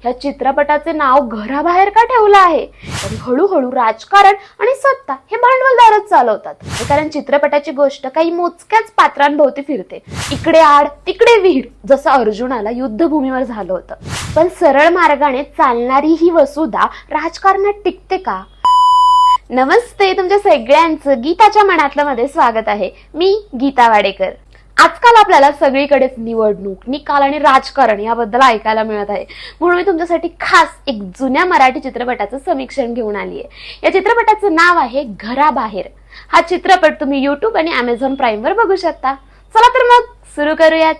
ह्या चित्रपटाचे नाव घराबाहेर का ठेवलं आहे? तर हळूहळू राजकारण आणि सत्ता हे भांडवलदारच चालवतात. कारण चित्रपटाची गोष्ट काही मोजक्याच पात्रांभोवती फिरते. इकडे आड तिकडे विहीर, जसं अर्जुनाला युद्धभूमीवर झालं होतं. पण सरळ मार्गाने चालणारी ही वसुधा राजकारणात टिकते का? नमस्ते, तुमच्या सगळ्यांचं गीताच्या मनातलं मध्ये स्वागत आहे. मी गीता वाडेकर. आजकाल आपल्याला सगळीकडेच निवडणूक, निकाल आणि राजकारण याबद्दल ऐकायला मिळत आहे. म्हणून मी तुमच्यासाठी खास एक जुन्या मराठी चित्रपटाचं समीक्षण घेऊन आली आहे. या चित्रपटाचं नाव आहे घराबाहेर. हा चित्रपट तुम्ही YouTube आणि Amazon Prime वर बघू शकता. चला तर मग सुरू करूयात.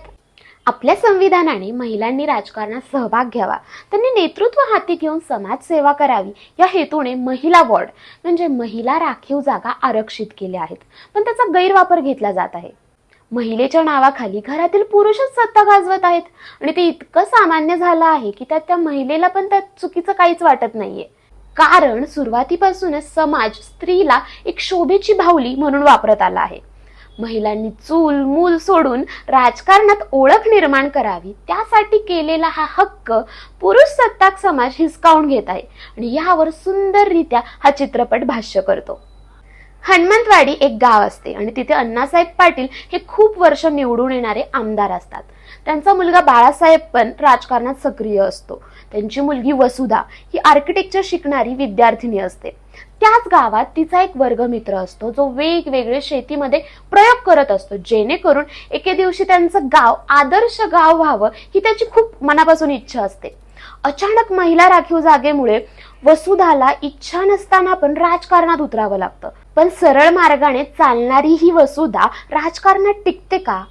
आपल्या संविधानाने महिलांनी राजकारणात सहभाग घ्यावा, त्यांनी नेतृत्व हाती घेऊन समाजसेवा करावी या हेतूने महिला वॉर्ड म्हणजे महिला राखीव जागा आरक्षित केल्या आहेत. पण त्याचा गैरवापर घेतला जात आहे. महिलेच्या नावाखाली घरातील पुरुषच सत्ता गाजवत आहेत आणि ते इतकं सामान्य झालं आहे की त्या महिलेला पण त्यात चुकीचं काहीच वाटत नाहीये. कारण सुरुवातीपासूनच समाज स्त्रीला एक शोभेची बाहुली म्हणून वापरत आला आहे. महिलांनी चूल मूल सोडून राजकारणात ओळख निर्माण करावी त्यासाठी केलेला हा हक्क पुरुष सत्ताक समाज हिसकावून घेत आहे आणि यावर सुंदररित्या हा चित्रपट भाष्य करतो. हनुमंतवाडी एक गाव असते आणि तिथे अण्णासाहेब पाटील हे खूप वर्ष निवडून येणारे आमदार असतात. त्यांचा मुलगा बाळासाहेब पण राजकारणात सक्रिय असतो. त्यांची मुलगी वसुधा ही आर्किटेक्चर शिकणारी विद्यार्थिनी असते. त्याच गावात तिचा एक वर्गमित्र असतो जो वेगवेगळे शेतीमध्ये प्रयोग करत असतो, जेणेकरून एके दिवशी त्यांचं गाव आदर्श गाव व्हावं ही त्याची खूप मनापासून इच्छा असते. अचानक महिला राखीव जागेमुळे वसुधाला इच्छा नसताना पण राजकारणात उतरावं लागतं. पण सरळ मार्गाने चालणारी ही वसुधा राजकारणात टिकते का?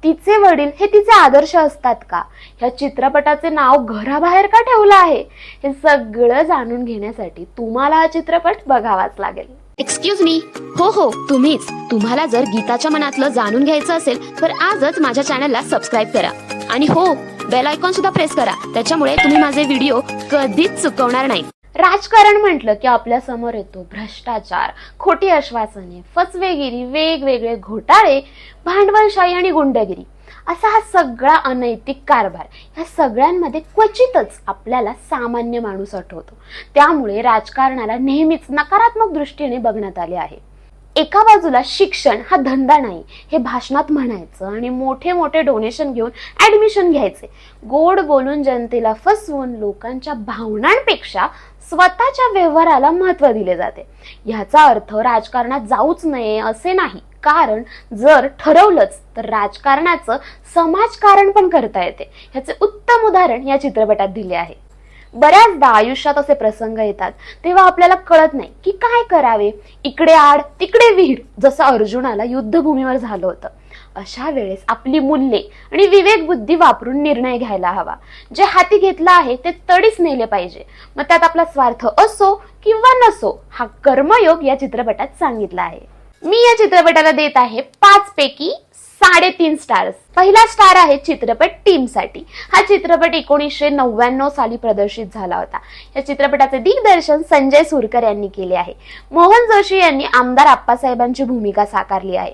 तिचे वडील हे तिचे आदर्श असतात का? ह्या चित्रपटाचे नाव घराबाहेर का ठेवलं आहे? हे सगळं जाणून घेण्यासाठी तुम्हाला हा चित्रपट बघावाच लागेल. Excuse me. हो तुम्हीच. तुम्हाला जर गीताच्या मनातलं जाणून घ्यायचं असेल तर आजच माझ्या चॅनलला सबस्क्राईब करा आणि हो, बेल आयकॉन सुद्धा प्रेस करा. त्याच्यामुळे तुम्ही माझे व्हिडिओ कधीच चुकवणार नाही. राजकारण म्हटलं की आपल्या समोर येतो भ्रष्टाचार, खोटी आश्वासने, फसवेगिरी, वेगवेगळे घोटाळे, भांडवलशाही आणि गुंडगिरी असा हा सगळा अनैतिक कारभार. या सगळ्यांमध्ये क्वचितच आपल्याला सामान्य माणूस आठवतो. त्यामुळे राजकारणाला नेहमीच नकारात्मक दृष्टीने बघण्यात आले आहे. एका बाजूला शिक्षण हा धंदा नाही हे भाषणात म्हणायचं आणि मोठे मोठे डोनेशन घेऊन ऍडमिशन घ्यायचे. गोड बोलून जनतेला फसवून लोकांच्या भावनांपेक्षा स्वतःच्या व्यवहाराला महत्त्व दिले जाते. याचा अर्थ राजकारणात जाऊच नये असे नाही, कारण जर ठरवलंच तर राजकारणाचं समाजकारण पण करता येते. याचे उत्तम उदाहरण या चित्रपटात दिले आहे. बऱ्याचदा आयुष्यात असे प्रसंग येतात तेव्हा आपल्याला कळत नाही की काय करावे. इकडे आड तिकडे विहीर, जसं अर्जुनाला युद्धभूमीवर झालं होतं. अशा वेळेस आपली मूल्ये आणि विवेक बुद्धी वापरून निर्णय घ्यायला हवा. जे हाती घेतलं आहे ते तडीच नेले पाहिजे. मग त्यात आपला स्वार्थ असो किंवा नसो, हा कर्मयोग या चित्रपटात सांगितला आहे. मी या चित्रपटाला देत आहे 5 पैकी 3.5 स्टार्स. पहिला स्टार आहे चित्रपट टीम साठी. हा चित्रपट 1999 साली प्रदर्शित झाला होता. या चित्रपटाचे दिग्दर्शन संजय सुरकर यांनी केले आहे. मोहन जोशी यांनी आमदार आप्पासाहेबांची भूमिका साकारली आहे.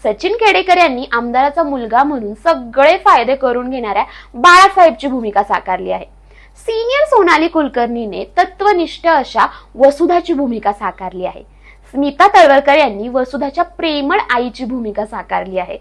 सचिन खेडेकर यांनी आमदाराचा मुलगा म्हणून सगळे फायदे करून घेणाऱ्या बाळासाहेबची भूमिका साकारली आहे. सिनियर सोनाली कुलकर्णीने तत्वनिष्ठ अशा वसुधाची भूमिका साकारली आहे. स्मिता तळवलकर यांनी वसुधाच्या प्रेमळ आईची भूमिका साकारली आहे.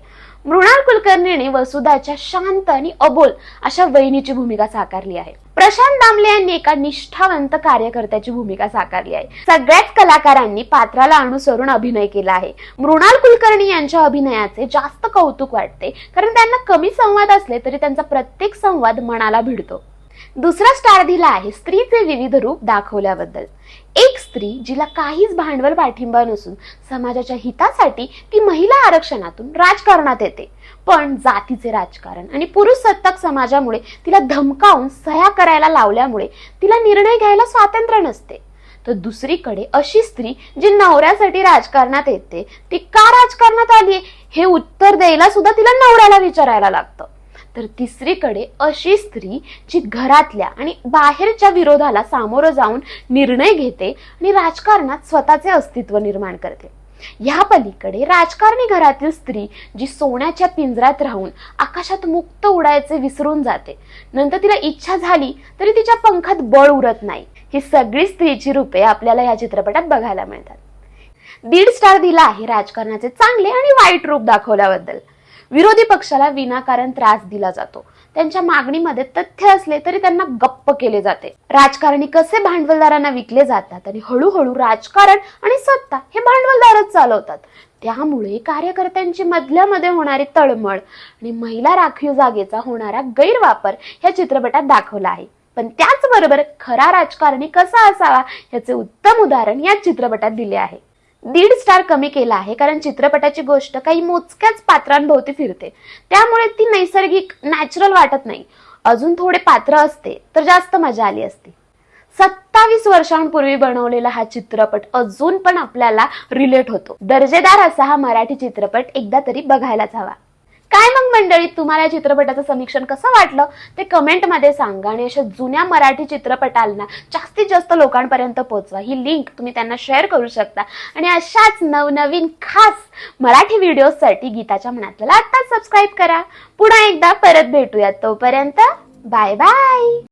मृणाल कुलकर्णीने वसुधाच्या शांत आणि अबोल अशा वहिनीची भूमिका साकारली आहे. प्रशांत दामले यांनी एका निष्ठावंत कार्यकर्त्याची भूमिका साकारली आहे. सगळ्याच कलाकारांनी पात्राला अनुसरून अभिनय केला आहे. मृणाल कुलकर्णी यांच्या अभिनयाचे जास्त कौतुक वाटते, कारण त्यांना कमी संवाद असले तरी त्यांचा प्रत्येक संवाद मनाला भिडतो. दुसरा स्टार दिला आहे स्त्रीचे विविध रूप दाखवल्याबद्दल. एक स्त्री जिला काहीच भांडवल पाठिंबा नसून समाजाच्या हितासाठी ती महिला आरक्षणातून राजकारणात येते. पण जातीचे राजकारण आणि पुरुष सत्ताक समाजामुळे तिला धमकावून सह्या करायला लावल्यामुळे तिला निर्णय घ्यायला स्वातंत्र्य नसते. तर दुसरीकडे अशी स्त्री जी नवऱ्यासाठी राजकारणात येते ती का राजकारणात आली हे उत्तर द्यायला सुद्धा तिला नवऱ्याला विचारायला लागतं. तर तिसरीकडे अशी स्त्री जी घरातल्या आणि बाहेरच्या विरोधाला सामोरं जाऊन निर्णय घेते आणि राजकारणात स्वतःचे अस्तित्व निर्माण करते. ह्या पलीकडे राजकारणी घरातील स्त्री जी सोन्याच्या पिंजऱ्यात राहून आकाशात मुक्त उडायचे विसरून जाते, नंतर तिला इच्छा झाली तरी तिच्या पंखात बळ उरत नाही, ही सगळी स्त्रीची रूपे आपल्याला या चित्रपटात बघायला मिळतात. 1.5 स्टार दिला आहे राजकारणाचे चांगले आणि वाईट रूप दाखवल्याबद्दल. विरोधी पक्षाला विनाकारण त्रास दिला जातो, त्यांच्या मागणीमध्ये तथ्य असले तरी त्यांना गप्प केले जाते. राजकारणी कसे भांडवलदारांना विकले जातात आणि हळूहळू राजकारण आणि सत्ता हे भांडवलदारच चालवतात. त्यामुळे कार्यकर्त्यांची मधल्यामध्ये होणारी तळमळ आणि महिला राखीव जागेचा होणारा गैरवापर या चित्रपटात दाखवला आहे. पण त्याचबरोबर खरा राजकारणी कसा असावा याचे उत्तम उदाहरण या चित्रपटात दिले आहे. 1.5 स्टार कमी केला आहे कारण चित्रपटाची गोष्ट काही मोजक्याच पात्रांभोवती फिरते, त्यामुळे ती नैसर्गिक नॅचरल वाटत नाही. अजून थोडे पात्र असते तर जास्त मजा आली असती. 27 वर्षांपूर्वी बनवलेला हा चित्रपट अजून पण आपल्याला रिलेट होतो. दर्जेदार असा हा मराठी चित्रपट एकदा तरी बघायलाच हवा. काय मग मंडळी, तुम्हाला या चित्रपटाचं समीक्षण कसं वाटलं ते कमेंट मध्ये सांगा आणि अशा जुन्या मराठी चित्रपटांना जास्तीत जास्त लोकांपर्यंत पोहोचवा. ही लिंक तुम्ही त्यांना शेअर करू शकता आणि अशाच नवनवीन खास मराठी व्हिडिओसाठी गीताच्या मनातलं आत्ताच सबस्क्राईब करा. पुन्हा एकदा परत भेटूयात, तोपर्यंत बाय बाय.